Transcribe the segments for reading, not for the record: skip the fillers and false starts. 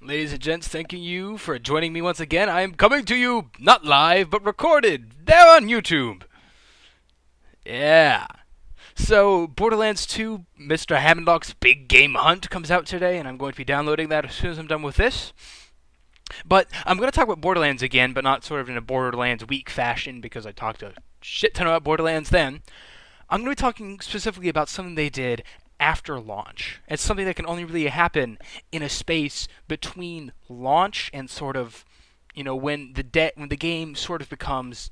Ladies and gents, thanking you for joining me once again. I am coming to you, not live, but recorded, there on YouTube. Yeah. So, Borderlands 2, Mr. Hammerlock's Big Game Hunt comes out today, and I'm going to be downloading that as soon as I'm done with this. But I'm going to talk about Borderlands again, but not sort of in a Borderlands week fashion, because I talked a shit ton about Borderlands then. I'm going to be talking specifically about something they did after launch. It's something that can only really happen in a space between launch and sort of, when the game sort of becomes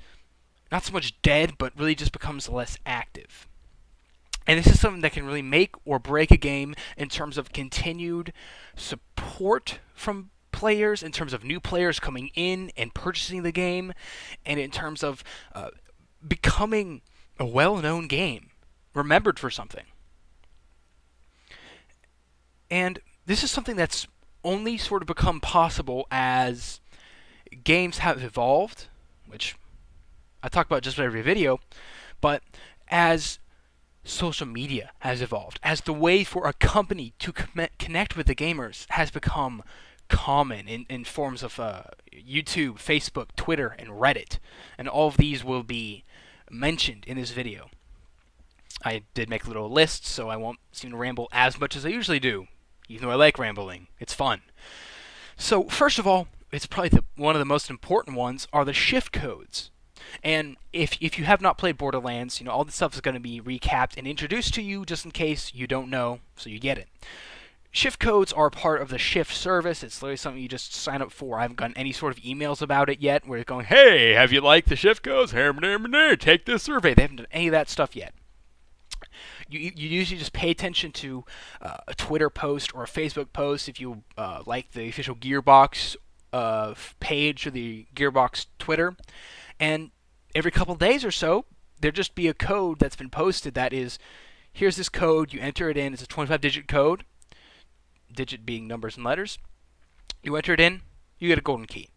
not so much dead, but really just becomes less active. And this is something that can really make or break a game in terms of continued support from players, in terms of new players coming in and purchasing the game, and in terms of becoming a well-known game, remembered for something. And this is something that's only sort of become possible as games have evolved, which I talk about just about every video, but as social media has evolved, as the way for a company to connect with the gamers has become common in forms of YouTube, Facebook, Twitter, and Reddit. And all of these will be mentioned in this video. I did make a little list, so I won't seem to ramble as much as I usually do, even though I like rambling. It's fun. So, first of all, it's probably one of the most important ones are the shift codes. And if you have not played Borderlands, all this stuff is going to be recapped and introduced to you just in case you don't know, so you get it. Shift codes are part of the Shift service. It's literally something you just sign up for. I haven't gotten any sort of emails about it yet where it's going, hey, have you liked the Shift codes? Take this survey. They haven't done any of that stuff yet. You usually just pay attention to a Twitter post or a Facebook post if you like the official Gearbox page or the Gearbox Twitter. And every couple of days or so, there'll just be a code that's been posted that is, here's this code, you enter it in, it's a 25-digit code, digit being numbers and letters. You enter it in, you get a golden key.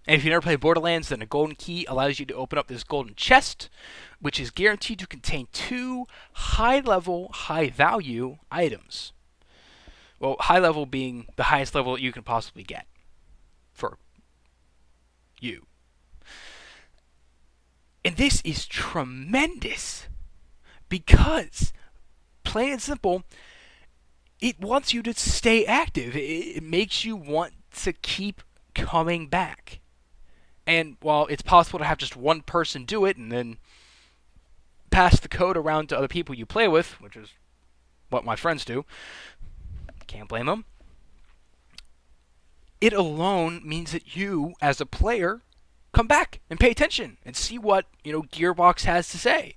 And if you never played Borderlands, then a golden key allows you to open up this golden chest, which is guaranteed to contain 2 high-level, high-value items. Well, high-level being the highest level that you can possibly get for you. And this is tremendous because, plain and simple, it wants you to stay active. It makes you want to keep coming back. And while it's possible to have just one person do it and then pass the code around to other people you play with, which is what my friends do, can't blame them, it alone means that you, as a player, come back and pay attention and see what Gearbox has to say.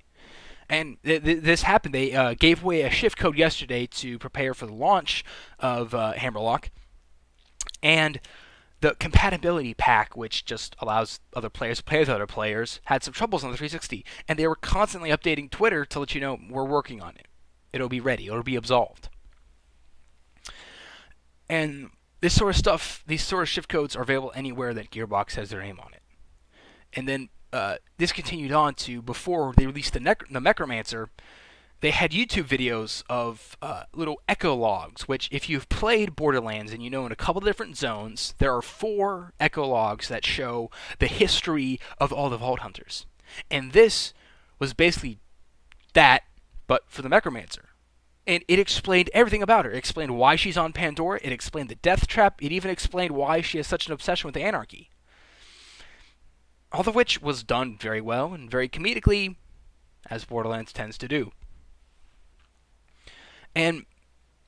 And this happened. They gave away a shift code yesterday to prepare for the launch of Hammerlock, and the compatibility pack, which just allows other players to play with other players, had some troubles on the 360, and they were constantly updating Twitter to let you know we're working on it. It'll be ready. It'll be absolved. And this sort of stuff, these sort of shift codes are available anywhere that Gearbox has their name on it. And then this continued on to before they released the Necromancer, they had YouTube videos of little echo logs, which if you've played Borderlands and in a couple different zones, there are 4 echo logs that show the history of all the Vault Hunters. And this was basically that, but for the Necromancer. And it explained everything about her. It explained why she's on Pandora. It explained the death trap. It even explained why she has such an obsession with the Anarchy. All of which was done very well and very comedically, as Borderlands tends to do. And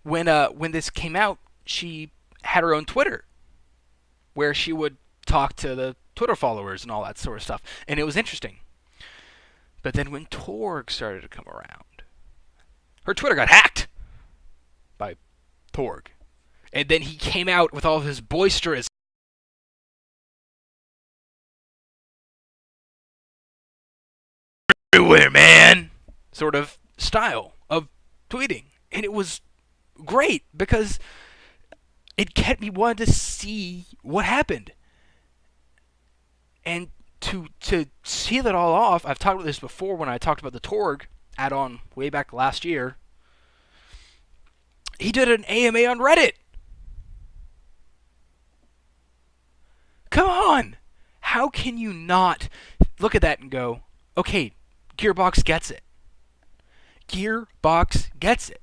when this came out, she had her own Twitter, where she would talk to the Twitter followers and all that sort of stuff. And it was interesting. But then when Torg started to come around, her Twitter got hacked by Torg. And then he came out with all of his boisterous everywhere, man, sort of style of tweeting. And it was great because it kept me wanting to see what happened. And to see that all off, I've talked about this before when I talked about the Torg add-on way back last year. He did an AMA on Reddit. Come on! How can you not look at that and go, okay, Gearbox gets it. Gearbox gets it.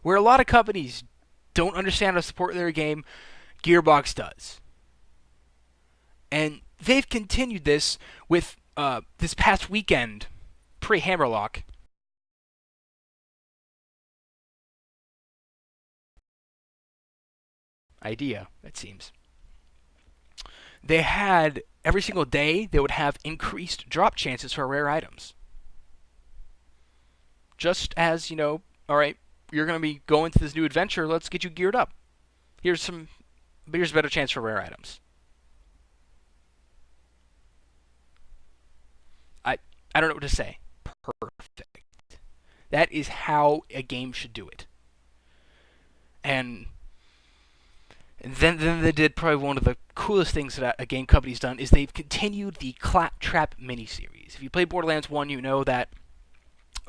Where a lot of companies don't understand how to support their game, Gearbox does. And they've continued this with this past weekend, pre-Hammerlock. Idea, it seems. They had, every single day, they would have increased drop chances for rare items. Just as, alright, you're going to be going to this new adventure, let's get you geared up. Here's a better chance for rare items. I don't know what to say. Perfect. That is how a game should do it. And then they did probably one of the coolest things that a game company's done is they've continued the Claptrap miniseries. If you play Borderlands 1, you know that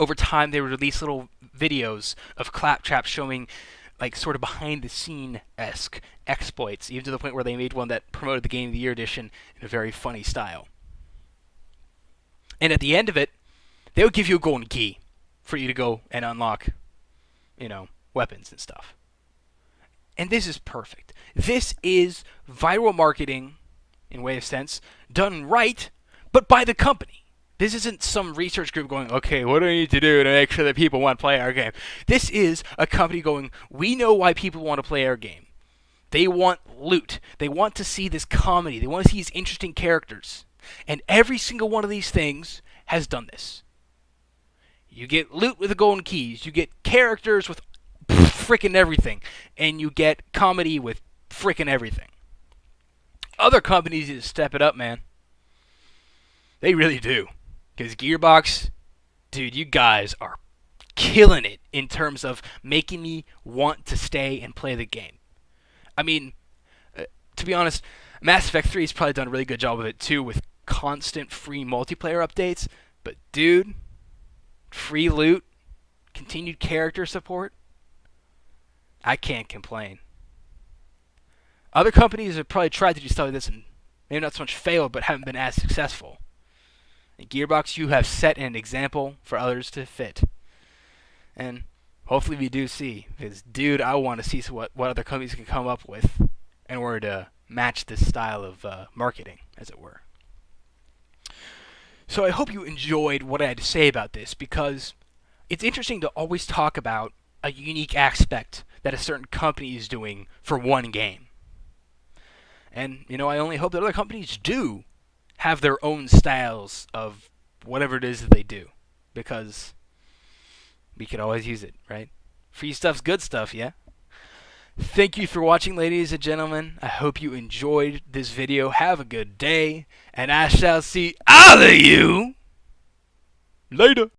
over time they would release little videos of Claptrap showing like sort of behind the scene-esque exploits, even to the point where they made one that promoted the Game of the Year edition in a very funny style. And at the end of it, they would give you a golden key for you to go and unlock, weapons and stuff. And this is perfect. This is viral marketing, in way of sense, done right, but by the company. This isn't some research group going, okay, what do I need to do to make sure that people want to play our game? This is a company going, we know why people want to play our game. They want loot. They want to see this comedy. They want to see these interesting characters. And every single one of these things has done this. You get loot with the golden keys. You get characters with frickin' everything. And you get comedy with frickin' everything. Other companies need to step it up, man. They really do. Because Gearbox, dude, you guys are killing it in terms of making me want to stay and play the game. I mean, to be honest, Mass Effect 3 has probably done a really good job of it too with constant free multiplayer updates. But dude, free loot, continued character support, I can't complain. Other companies have probably tried to do stuff like this and maybe not so much failed, but haven't been as successful. And Gearbox, you have set an example for others to fit. And hopefully we do see. Because, dude, I want to see what other companies can come up with in order to match this style of marketing, as it were. So I hope you enjoyed what I had to say about this, because it's interesting to always talk about a unique aspect that a certain company is doing for one game. And, I only hope that other companies do have their own styles of whatever it is that they do, because we could always use it, right? Free stuff's good stuff, yeah? Thank you for watching, ladies and gentlemen. I hope you enjoyed this video. Have a good day, and I shall see all of you later.